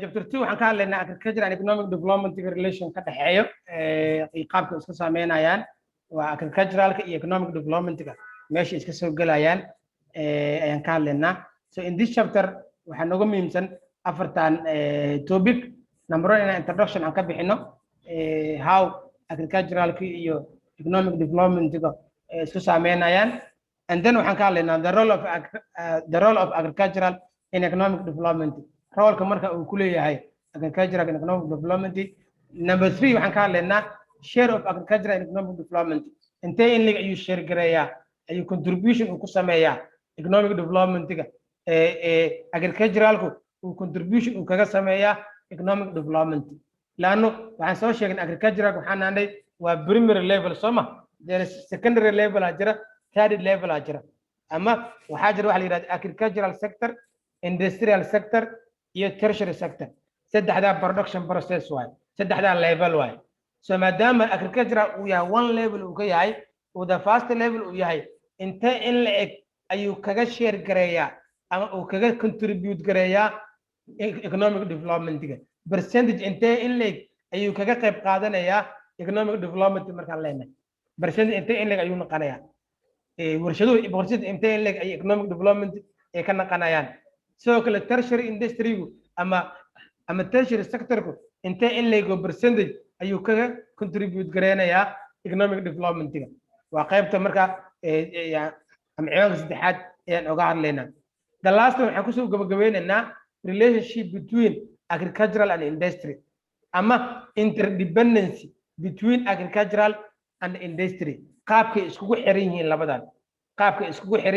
chapter 2 waxaan ka hadlaynaa agriculture and economic development relation ka dhaxeeyo ay qaabka isku saameynayaan waa agriculturalka iyo economic development-ka meesha iska soo galayaan ayaan ka hadlaynaa. So in this chapter waxaa nooga muhiimsan afartan topic. Number 1 introduction aan ka bixino how agriculturalka iyo economic development-ka isku saameynayaan, and then waxaan ka hadlaynaa the role of agricultural in economic development, roolka marka uu ku leeyahay agricultural and economic development. Number 3 waxaan ka hadlaynaa share of agricultural and economic development, intee in ayuu share gareeyaa, ayuu contribution uu ku sameeyaa economic development-ga agriculturalku uu contribution uu kaga sameeyaa economic development. laano waxaan soo sheegnay agricultural waxaan naanay waa primary level soma, there is secondary level ajira, third level ajira, ama waxaa jira waxa la yiraahdo agricultural sector, industrial sector iyo tertiary sector. saddexda production process waay, saddexda level waay. So maadaama agricultural uu yahay one level uu ka yahay, uu the first level uu yahay, intee in la eg ayuu kaga share gareeyaa ama uu kaga contribute gareeyaa economic development-ga, percentage intee in la eg ayuu kaga qayb qaadanayaa economic development. markaan leenahay percentage intee in la eg ayuu noqonayaa warshaduhu percentage intee in la eg ay economic development ay ka noqonayaan. sidoo kale tertiary industry-gu ama tertiary sector-ku intee in la eg percentage ayuu kaga contribute gareynayaa economic development-ga. waa qaybta marka ama ciwaanka saddexaad ayaan oga hadlaynaa. The last one waxaan kusoo gabagabeynaynaa relationship between agricultural and industry, ama interdependency between agricultural and industry. qaabkay iskugu xiran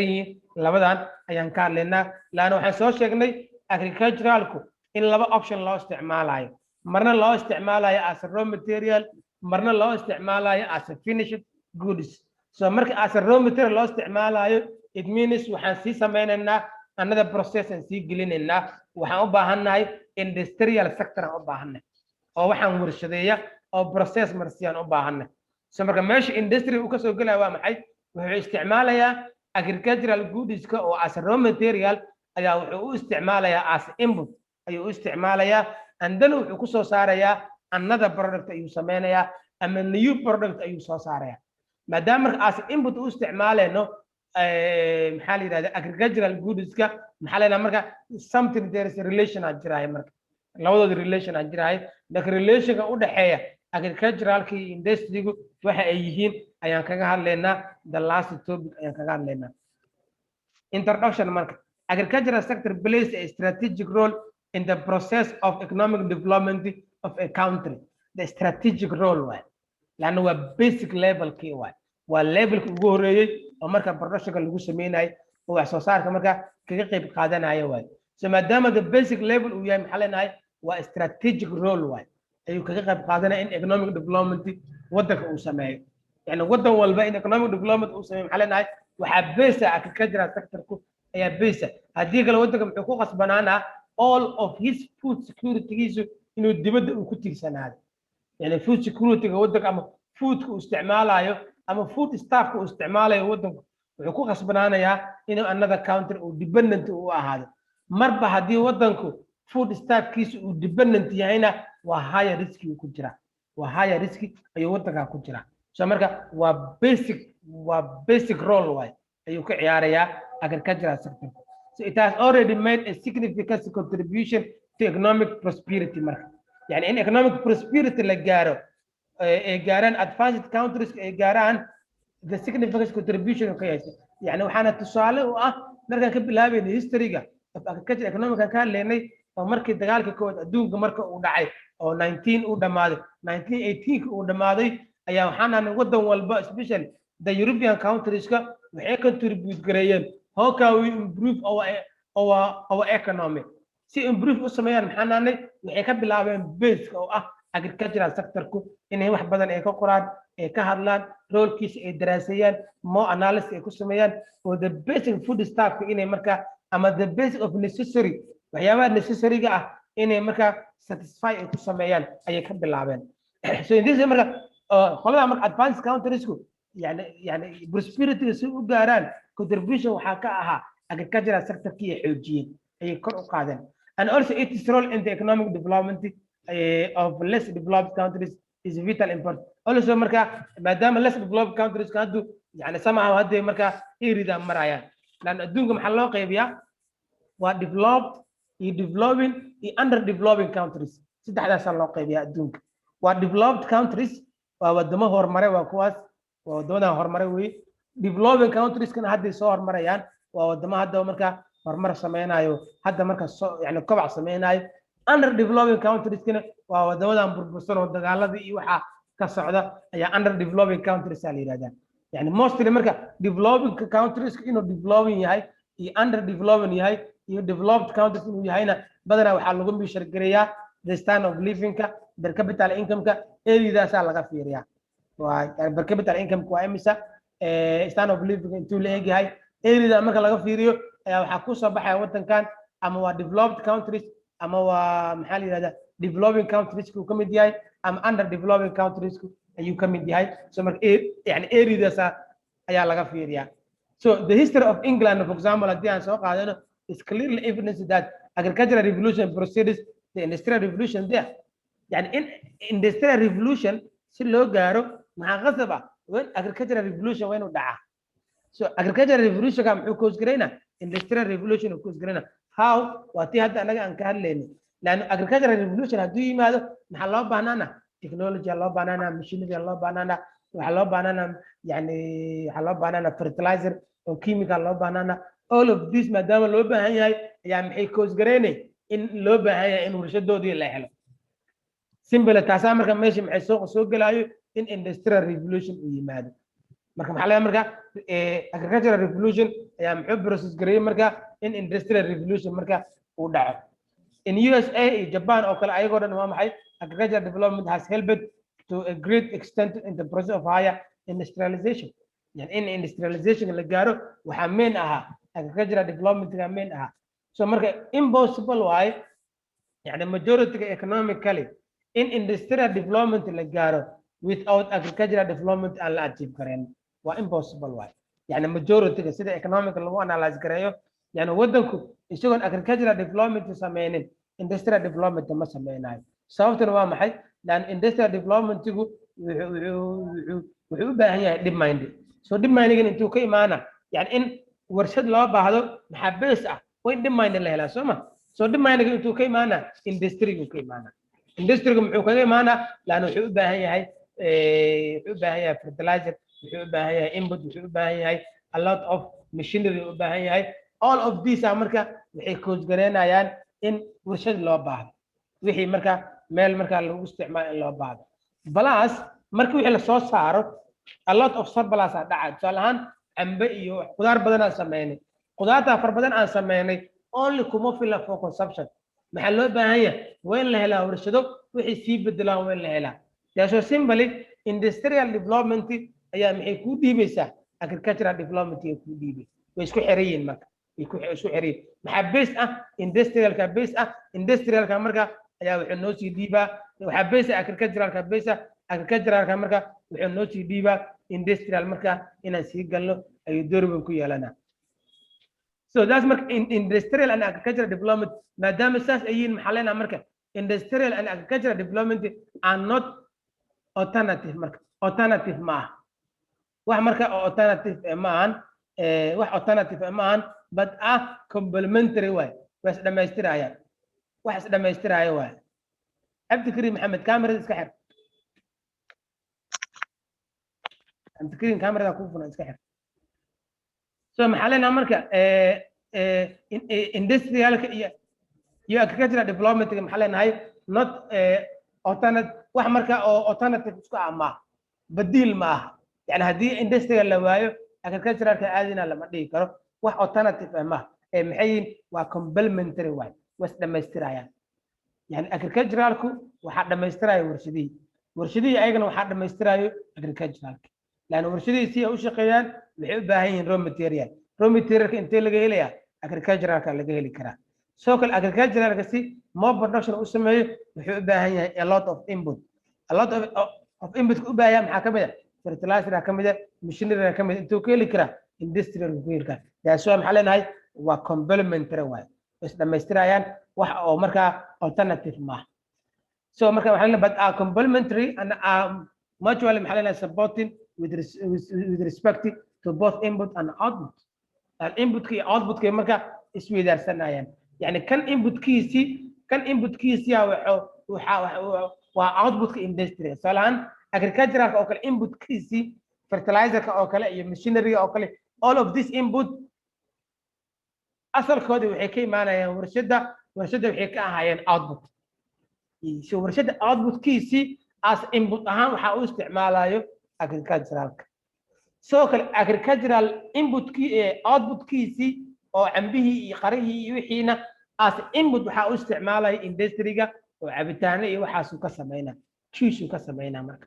yihiin labadan ayaan ka hadlaynaa. laana waxaan soo sheegnay agriculturalku in laba option loo isticmaalayo, marna loo isticmaalayo as a raw material, marna loo isticmaalayo as a finished goods. So marka as a raw material loo isticmaalayo, it means waxaan sii sameynaynaa another process and sii gelinaynaa. waxaan u baahannahay industrial sector aan u baahannahay oo waxaan warshadeeya oo process marsiyaan u baahannahay. So marka meesha industry uu ka soo galaya waa maxay? wuxuu isticmaalayaa agricultural goods-ka oo as a raw material ayaa wuxuu u isticmaalayaa as input ayuu u isticmaalayaa, and then wuxuu ku soo saarayaa another product ayuu sameynayaa ama new product ayuu soo saarayaa. maadaama marka as input u isticmaaleyno maxaa la yiraahdaa agricultural goods-ka, maxaa la yiraahdaa marka something there is a relation aan jiraay, marka labadooda relation aan jiraay. marka relation-ka u dhaxeeya agriculturalka iyo industry-gu waxa ay yihiin ayaan kaga hadlaynaa. the last topic ayaan kaga hadlaynaa. Introduction. marka agricultural sector plays a strategic role in the process of economic development of a country. The strategic role waay, laana waa basic level-kii waay, waa levelka ugu horeeyay oo marka production-ka lagu sameynayo oo wax soo saarka marka kaga qayb qaadanayo waay. So maadaama the basic level uu yahay, maxaa leenahay waa strategic role waay, ayuu kaga qayb qaadanaya in economic development wadanka uu sameeyo. yani wadan walba in economic development uu sameeyo, maxaa leenahay waxaa base agricultural sector-ku ayaa base. haddii kale wadanka muxuu ku qasbanaanaa all of his food security-giisu inuu dibadda uu ku tiirsanaado. yani food security-ga wadanka ama foodka uu isticmaalayo ama food staff-ka uu isticmaalayo wadanku wuxuu ku qasbanaanayaa inuu another country uu dependent u ahaado. marba haddii wadanku food staff-kiisu uu dependent yahayna waa higher risk ku jira, waa higher risk ayuu wadanka ku jira. so marka waa basic role way ayuu ka ciyaarayaa agricultural sector. So it has already made a significant contribution to economic prosperity. marka yani in economic prosperity la gaaro ay gaaraan advanced countries ay gaaraan the significant contribution ka yeeshay. yani waxaana tusaale u ah markaan ka bilaabayna history-ga of agriculture economic-kan ka hadlaynay oo markii dagaalkii koowaad adduunka marka uu dhacay oo 19 uu dhamaaday 1918 uu dhamaaday ayaa waxaan wadan walba especially the European countries-ka waxay contribute gareeyeen how can we improve our economy. si improve u sameeyaan maxaan waxay ka bilaabeen base-ka oo ah agricultural sector-ku inay wax badan ay ka qoraan, ay ka hadlaan, role-kiisa ay daraaseeyaan, more analysis ay ku sameeyaan, oo the basic food staff-ka inay marka ama the basic of necessary waxyaabaha necessary-ga ah inay marka satisfy ay ku sameeyaan ayay ka bilaabeen. so in this marka qolada marka advanced countries-ku yani prosperity si u gaaraan contribution waxaa ka ahaa agricultural sector-kii ay xoojiyeen, ayay kor u qaadeen. and also its role in the economic development of less developed countries is vital important. Also marka maadaama less developed countries ka haddu yani samaha hadda marka irida maraya lan adduunka maxaa loo qaybiyaa waa developed iyo developing iyo underdeveloping countries saddexdaas loo qaybiyaa adduunka waa developed countries waa wadamo horumaray waa kuwaas waa wadamada horumaray weey developing countries kana hadda soo horumarayaan waa wadamo hadda marka horumar sameynayo hadda marka yani kobac sameynayo underdeveloping countries kana waa wadamadan burbursan oo dagaalada iyo waxa ka socda ayaa underdeveloping countries la yiraahdaa yani mostly marka developing countries inuu developing yahay iyo underdeveloping yahay iyo developed countries inuu yahayna badanaa waxaa lagu measure gareeyaa the standard of living ka per capita income ka eedaydaas laga fiiriyaa waa per capita income waa imisa standard of living intuu la eegyahay eedayda marka laga fiiriyo ayaa waxaa ku soo baxaya wadankan ama waa developed countries ama waa maxaa la yiraahdaa developing countries ku kamid yahay ama underdeveloping countries ayuu kamid yahay so marka yani eedaydaas ayaa laga fiiriyaa so the history of England for example haddii aan soo qaadano is clearly evidence that agricultural revolution precedes the industrial revolution there. يعني in industrial revolution si loo gaaro maxaa qasab ah when agricultural revolution waynu dhaca so agricultural revolution ka muxuu koos gareynaa industrial revolution uu koos gareynaa how waa tii hadda anaga aan ka hadlaynay laana agricultural revolution hadduu yimaado maxaa loo baahnaana technology loo baahnaana machinery loo baahnaana waxa loo baahnaana yani waxa loo baahnaana fertilizer oo chemical loo baahnaana all of this maadaama loo baahan yahay ayaa maxay koos gareynay in loo baahan yahay in warshadoodii la helo simple taasa marka meesha maxay soo galaayo in industrial revolution uu yimaado marka maxaa laga marka agricultural revolution ayaa muxuu process gareeyay marka in industrial revolution marka uu dhaco in USA iyo Japan oo kale ayagoo dhan waa maxay agricultural development has helped to a great extent in the process of higher industrialization yani in industrialization la gaaro waxa main aha agricultural development ga main aha so marka impossible way yani majority economically in industrial development la gaaro without agricultural development aan la achieve kareyn waa impossible way yani majority sida economic lagu analyze gareeyo yani wadanku isagoon agricultural development sameynin industrial development ma sameynayo sababtuna waa maxay lan industrial development wuxuu u baahan yahay demand so demand intuu ka imaana yani in warshad loo baahdo maxaa base ah way demand la helaa soo ma so demand intuu ka imaana industry ka imaana industry muxuu kaga imaana laana wuxuu u baahan yahay fertilizer wuxuu u baahan yahay input wuxuu u baahan yahay a lot of machinery u baahan yahay all of these marka waxay coach gareynayaan in warshad loo baahdo wixii marka meel marka lagu isticmaalo in loo baahdo plus marka wixii la soo saaro a lot of surplus dhaca tusaalahan ambe iyo qudaar badan aan sameynay qudaarta far badan aan sameynay only kuma fila for consumption maxaa loo baahan yahay waa in la helaa warshado wixii sii bedelaan waa in la helaa so simply industrial development ayaa maxay ku dhiibaysaa agricultural development ay ku dhiibay way isku xirayeen marka way isku xirayeen maxaa base ah industrialka marka ayaa wuxuu noo sii dhiibaa waxaa base agriculturalka marka wuxuu noo sii dhiibaa industrial marka inaan sii galno ayuu door weyn ku yeelanaa so that's marka industrial and agricultural development maadaama saas ay yihiin maxaa leenaha marka industrial and agricultural development are not alternative marka alternative ma aha wax marka alternative ma ahan wax alternative ma ahan but complementary way was dhamaystirayaan wax is dhamaystiraya way Abdikariim Maxamed kamerada iska xir Abdikariim kamerada ku fulan iska xir so maxaa leenaha marka industrialka iyo agricultural development maxaa leenahay not alternative wax marka alternative isku ama badil ma aha yani haddii industrial la waayo agriculturalka aadina lama dhigi karo wax alternative ma maxay waa complementary way was dhamaystirayaan yani agriculturalku waxa dhamaystiraya warshadii ayagana waxa dhamaystirayo agriculturalka laana warshadii si ay u shaqeeyaan waxay u baahan yihiin raw materialka intee laga helaya agriculturalka laga heli karaa soo kale agriculturalka si more production u sameeyo wuxuu u baahan yahay a lot of input u baahan yahay maxaa kamid ah fertilizer kamid ah machinery kamid intuu ka heli karaa industrial ku heli karaa taasoo maxaa leenahay waa complementary way is dhamaystirayaan wax oo markaa alternative ma so marka waxaan but are complementary and are mutually maxalina supporting with respect to both input and output input iyo output ka marka isweydaarsanayaan yani kan input kiisi waa output ka industry salahan agricultural oo kale input kiisi fertilizer oo kale iyo machinery oo kale all of this input asalkooda waxay ka imaanayaan warshada waxay ka ahaayeen output so warshada output kiisi as input ahaan waxa uu isticmaalayo agriculturalka soo kale agricultural input output kiisi oo cambihii iyo qarihii iyo wixiina as input waxa uu isticmaalayo industry-ga oo cabitaano iyo waxaas uu ka sameeyna juice ka sameeyna marka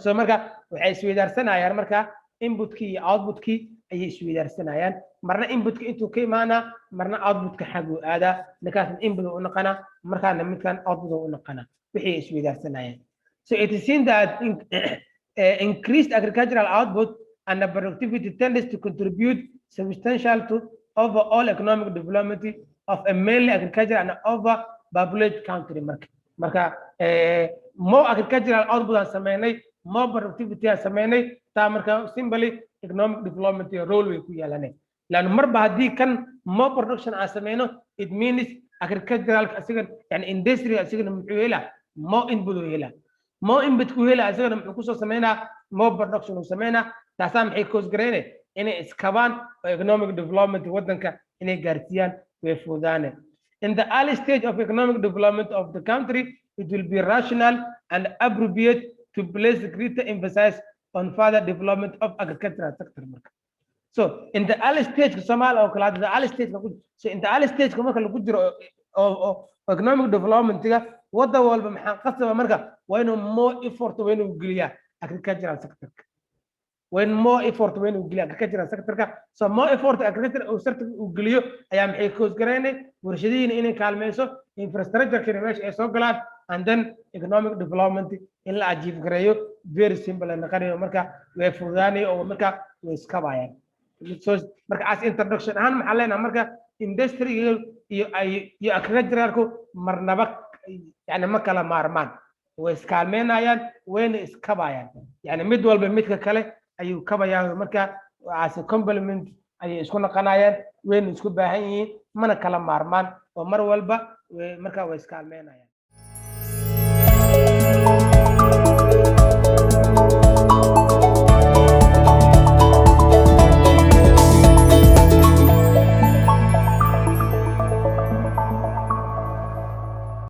soo marka waxay isweydaarsanayaan marka input-kii iyo output-kii ayay isweydaarsanayaan marna input-ka intuu ka imaana marna output-ka xaguu aadaa ninkaasna input uu noqona markaana midkan output uu noqona wixii isweydaarsanayaan so it is seen that increased agricultural output and the productivity tends to contribute substantial to overall economic development of a mainly agricultural and overpopulated country marka more agricultural output aan sameynay more productivity aan sameynay taa marka simply economic development role way ku yeelanay laana marba hadii kan more production aan sameyno it means agricultural asigan yani industry asigan muxuu helaa more input uu helaa more input ku helaa asigan muxuu ku soo sameynaa more production uu sameynaa taasaan maxay cause gareynay inay iskabaan economic development wadanka inay gaarsiiyaan way fuudaane in the early stage of economic development of the country it will be rational and appropriate to place greater emphasis on further development of agricultural sector so in the early stage Somalia oo kala the early stage so in the early stage marka lagu jiro economic development wada walba maxaa qasaba marka waa inuu more effort waa inuu geliyaa agricultural sector when more effort waa inuu geliyaa agricultural sector so more effort agricultural sector uu geliyo ayaa maxay cause gareynay warshadihiina inay kaalmeyso infrastructure meesha ay soo galaan and then economic development in la achieve gareeyo very simple and qariyo marka way fududaanay oo marka way iskabayaan so marka as introduction ahaan maxaa leenahay marka industry iyo agriculturalku marnaba yani ma kala maarmaan way iskaalmeynayaan wayna iskabayaan yani mid walba midka kale ayuu kabayaan marka as a complement ayay isku naqanayaan wayna isku baahan yihiin mana kala maarmaan oo mar walba marka way iskaalmeynayaan